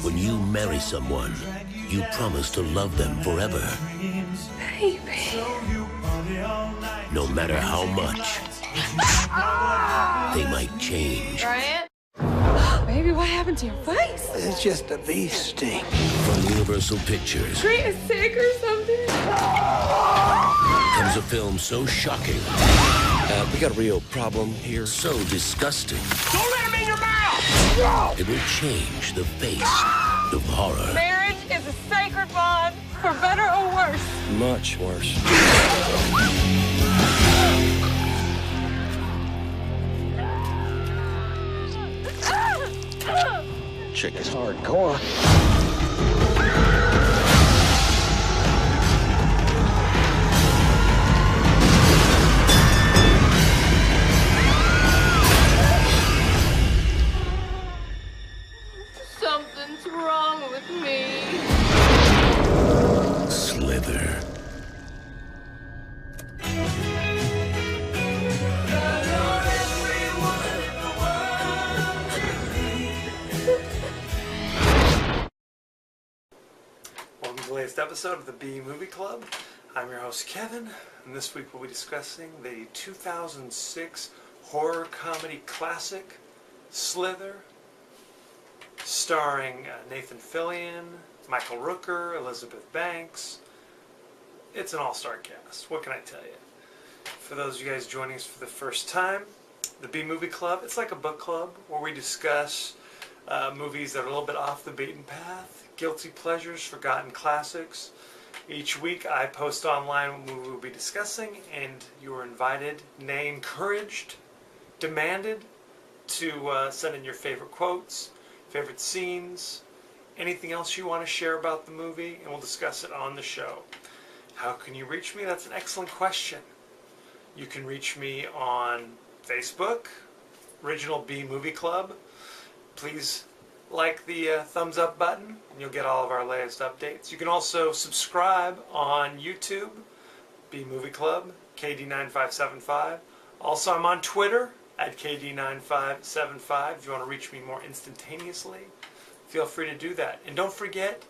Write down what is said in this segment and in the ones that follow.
When you marry someone, you promise to love them forever. Baby. No matter how much they might change. Bryant? Baby, what happened to your face? It's just a bee sting. From Universal Pictures Tree is sick or something? comes a film so shocking, We got a real problem here. so disgusting, Don't let him in your mouth! it will change the face of horror. Marriage is a sacred bond, for better or worse. Much worse. Chick is hardcore. Something's wrong with me. Slither. Welcome to the latest episode of the B Movie Club. I'm your host Kevin, and this week we'll be discussing the 2006 horror comedy classic Slither, starring Nathan Fillion, Michael Rooker, Elizabeth Banks. It's an all-star cast. What can I tell you? For those of you guys joining us for the first time, the B Movie Club, it's like a book club where we discuss movies that are a little bit off the beaten path, guilty pleasures, forgotten classics. Each week I post online what movie we'll be discussing, and you are invited, nay, encouraged, demanded to send in your favorite quotes, favorite scenes, anything else you want to share about the movie, and we'll discuss it on the show. How can you reach me? That's an excellent question. You can reach me on Facebook, Original B Movie Club. Please like the thumbs up button, and you'll get all of our latest updates. You can also subscribe on YouTube, B Movie Club, KD9575. Also, I'm on Twitter at KD9575. If you want to reach me more instantaneously, feel free to do that. And don't forget,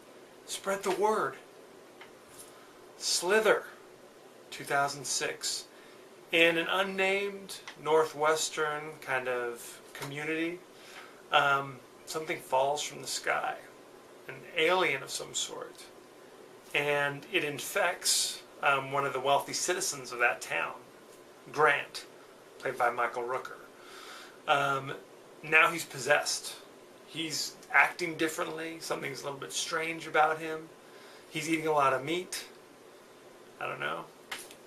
spread the word. Slither, 2006. In an unnamed northwestern kind of community, something falls from the sky, an alien of some sort, and it infects one of the wealthy citizens of that town, Grant, played by Michael Rooker. Now he's possessed. He's acting differently. Something's a little bit strange about him. He's eating a lot of meat. I don't know.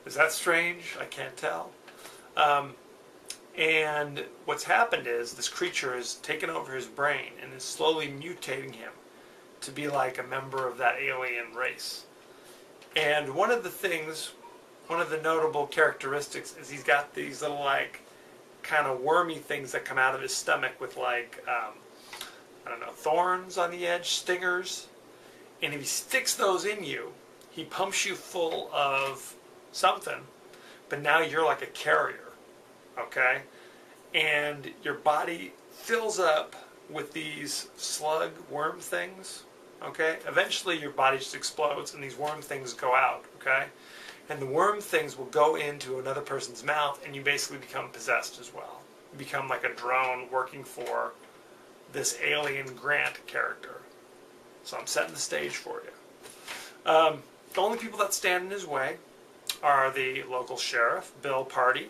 Is that strange? I can't tell. And what's happened is this creature has taken over his brain and is slowly mutating him to be like a member of that alien race. And one of the notable characteristics is he's got these little like kind of wormy things that come out of his stomach with like, I don't know, thorns on the edge, stingers. And if he sticks those in you, he pumps you full of something, but now you're like a carrier. Okay, and your body fills up with these slug worm things. Okay, eventually your body just explodes and these worm things go out. Okay, and the worm things will go into another person's mouth, and you basically become possessed as well. You become like a drone working for this alien Grant character. So I'm setting the stage for you. The only people that stand in his way are the local sheriff, Bill Party,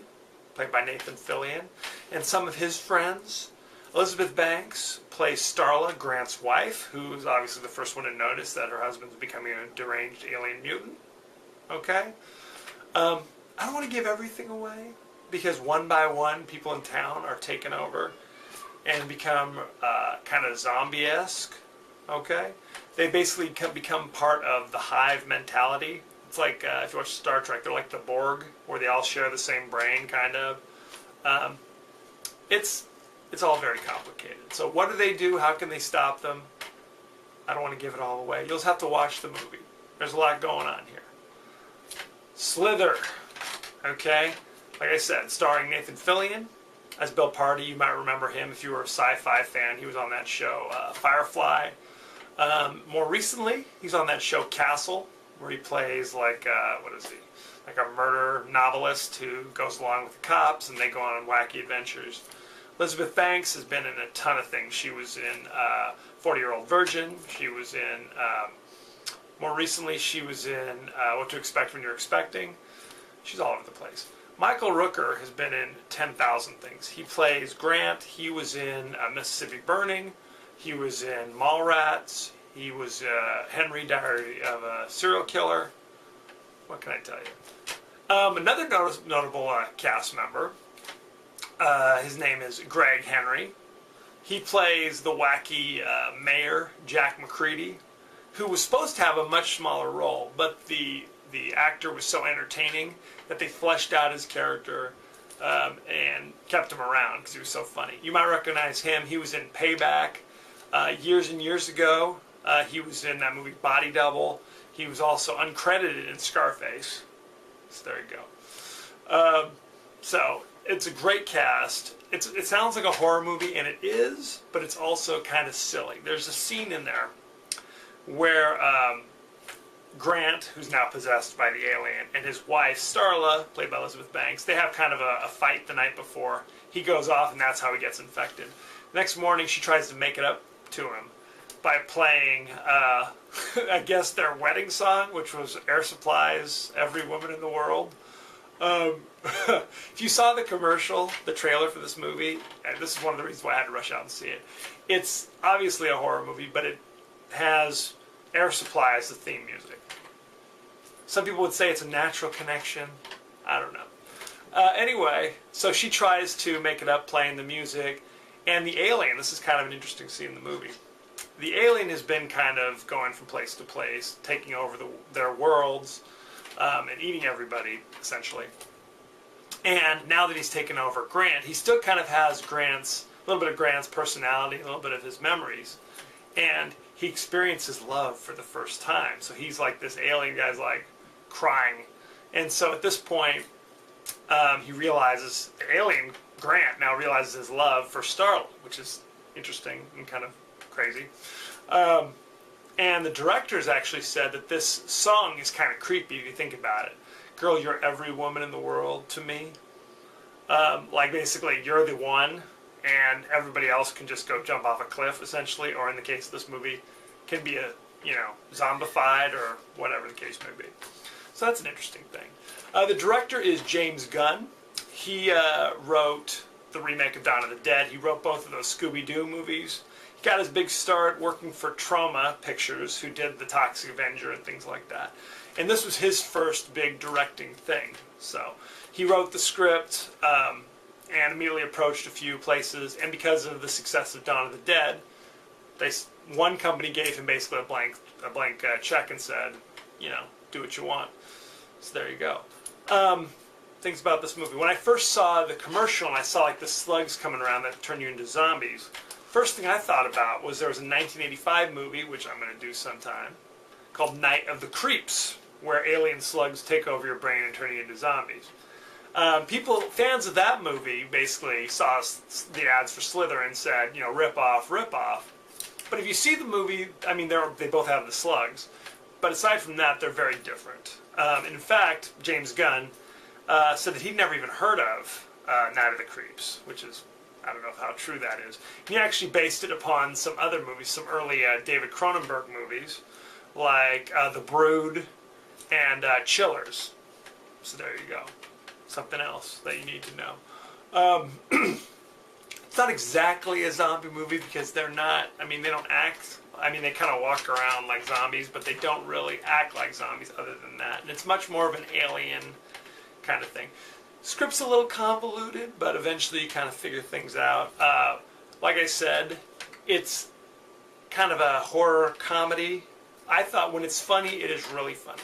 played by Nathan Fillion, and some of his friends. Elizabeth Banks plays Starla, Grant's wife, who's obviously the first one to notice that her husband's becoming a deranged alien mutant. Okay? I don't want to give everything away, because one by one, people in town are taken over and become kind of zombie-esque. Okay? They basically become part of the hive mentality. It's like, if you watch Star Trek, they're like the Borg, where they all share the same brain, kind of. Um, it's all very complicated. So what do they do? How can they stop them? I don't want to give it all away. You'll just have to watch the movie. There's a lot going on here. Slither. Okay? Like I said, starring Nathan Fillion as Bill Party. You might remember him if you were a sci-fi fan. He was on that show, Firefly. More recently, he's on that show Castle, where he plays like, what is he? Like a murder novelist who goes along with the cops and they go on wacky adventures. Elizabeth Banks has been in a ton of things. She was in 40-Year-Old Virgin. She was in, more recently, she was in What to Expect When You're Expecting. She's all over the place. Michael Rooker has been in 10,000 things. He plays Grant. He was in Mississippi Burning. He was in Mallrats. He was Henry, Diary of a Serial Killer. What can I tell you? Another notable cast member, his name is Greg Henry. He plays the wacky mayor, Jack McCready, who was supposed to have a much smaller role, but the actor was so entertaining that they fleshed out his character and kept him around because he was so funny. You might recognize him. He was in Payback years and years ago. He was in that movie Body Double. He was also uncredited in Scarface. So there you go. So it's a great cast. It sounds like a horror movie, and it is, but it's also kind of silly. There's a scene in there where Grant, who's now possessed by the alien, and his wife, Starla, played by Elizabeth Banks, they have kind of a fight the night before. He goes off, and that's how he gets infected. Next morning, she tries to make it up to him by playing, I guess, their wedding song, which was Air Supply's Every Woman in the World. If you saw the commercial, the trailer for this movie, and this is one of the reasons why I had to rush out and see it, it's obviously a horror movie, but it has Air Supply as the theme music. Some people would say it's a natural connection. I don't know. Anyway, so she tries to make it up playing the music, and the alien, this is kind of an interesting scene in the movie, the alien has been kind of going from place to place, taking over their worlds, and eating everybody, essentially. And now that he's taken over Grant, he still kind of has a little bit of Grant's personality, a little bit of his memories, and he experiences love for the first time. So he's like, this alien guy's like crying. And so at this point, he realizes, the alien, Grant, now realizes his love for Starla, which is interesting and kind of crazy. And the directors actually said that this song is kind of creepy if you think about it. Girl, you're every woman in the world to me. Like basically, you're the one, and everybody else can just go jump off a cliff, essentially, or in the case of this movie, can be zombified or whatever the case may be. So that's an interesting thing. The director is James Gunn. He wrote the remake of Dawn of the Dead. He wrote both of those Scooby-Doo movies. He got his big start working for Troma Pictures, who did The Toxic Avenger and things like that. And this was his first big directing thing. So he wrote the script and immediately approached a few places. And because of the success of Dawn of the Dead, one company gave him basically a blank check and said, do what you want. So there you go. Things about this movie. When I first saw the commercial and I saw like the slugs coming around that turn you into zombies, first thing I thought about was there was a 1985 movie, which I'm going to do sometime, called Night of the Creeps, where alien slugs take over your brain and turn you into zombies. Fans of that movie basically saw the ads for Slither and said, rip off, rip off. But if you see the movie, I mean, they both have the slugs. But aside from that, they're very different. In fact, James Gunn said that he'd never even heard of Night of the Creeps, which is, I don't know how true that is. He actually based it upon some other movies, some early David Cronenberg movies, like The Brood and Chillers. So there you go. Something else that you need to know. It's not exactly a zombie movie because they're not, they don't act, they kind of walk around like zombies, but they don't really act like zombies other than that. And it's much more of an alien kind of thing. Script's a little convoluted, but eventually you kind of figure things out. Like I said, it's kind of a horror comedy. I thought when it's funny, it is really funny.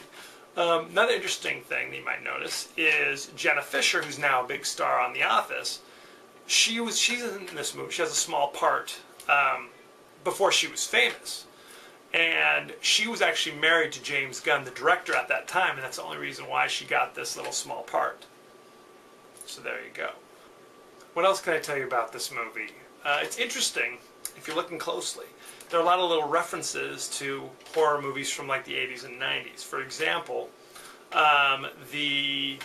Another interesting thing that you might notice is Jenna Fisher, who's now a big star on The Office. She's in this movie. She has a small part before she was famous. And she was actually married to James Gunn, the director at that time, and that's the only reason why she got this little small part. So there you go. What else can I tell you about this movie? It's interesting if you're looking closely. There are a lot of little references to horror movies from like the 80s and 90s. For example, the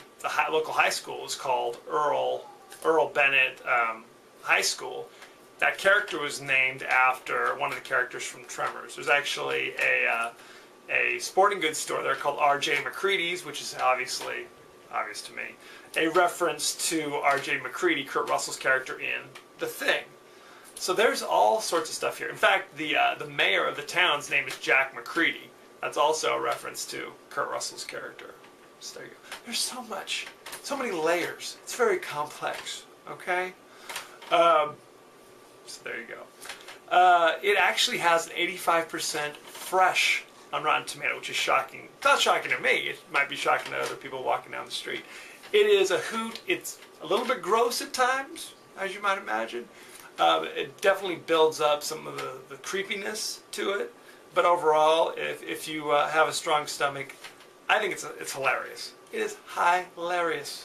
local high school is called Earl Bennett High School. That character was named after one of the characters from Tremors. There's actually a sporting goods store there called R.J. McCready's, which is obvious to me, a reference to R.J. McCready, Kurt Russell's character in The Thing. So there's all sorts of stuff here. In fact, the mayor of the town's name is Jack McCready. That's also a reference to Kurt Russell's character. So there you go. There's so much, so many layers. It's very complex. Okay. So there you go. It actually has an 85% fresh on Rotten Tomato, which is shocking. It's not shocking to me. It might be shocking to other people walking down the street. It is a hoot. It's a little bit gross at times, as you might imagine. It definitely builds up some of the creepiness to it. But overall, if you have a strong stomach, I think it's hilarious. It is hilarious.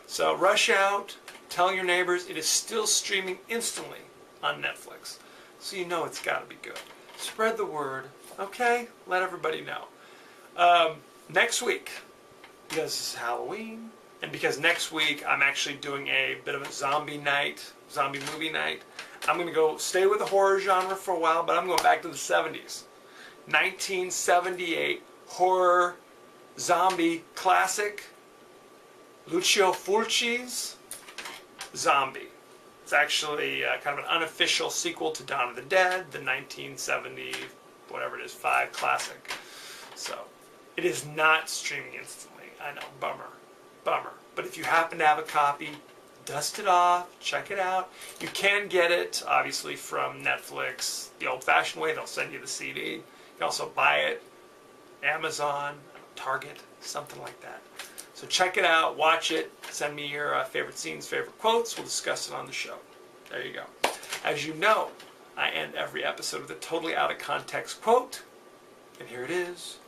So rush out, tell your neighbors. It is still streaming instantly on Netflix. So you know it's got to be good. Spread the word, okay? Let everybody know. Next week, because this is Halloween, and because next week I'm actually doing a bit of a zombie movie night, I'm going to go stay with the horror genre for a while, but I'm going back to the 70s. 1978 horror zombie classic, Lucio Fulci's Zombie. It's actually kind of an unofficial sequel to Dawn of the Dead, the 1970, whatever it is, 5 classic. So, it is not streaming instantly. I know, bummer. But if you happen to have a copy, dust it off, check it out. You can get it, obviously, from Netflix the old-fashioned way. They'll send you the CD. You can also buy it, Amazon, Target, something like that. So check it out, watch it, send me your favorite scenes, favorite quotes. We'll discuss it on the show. There you go. As you know, I end every episode with a totally out of context quote. And here it is.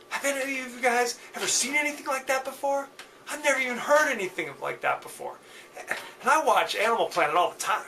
Have any of you guys ever seen anything like that before? I've never even heard anything like that before. And I watch Animal Planet all the time.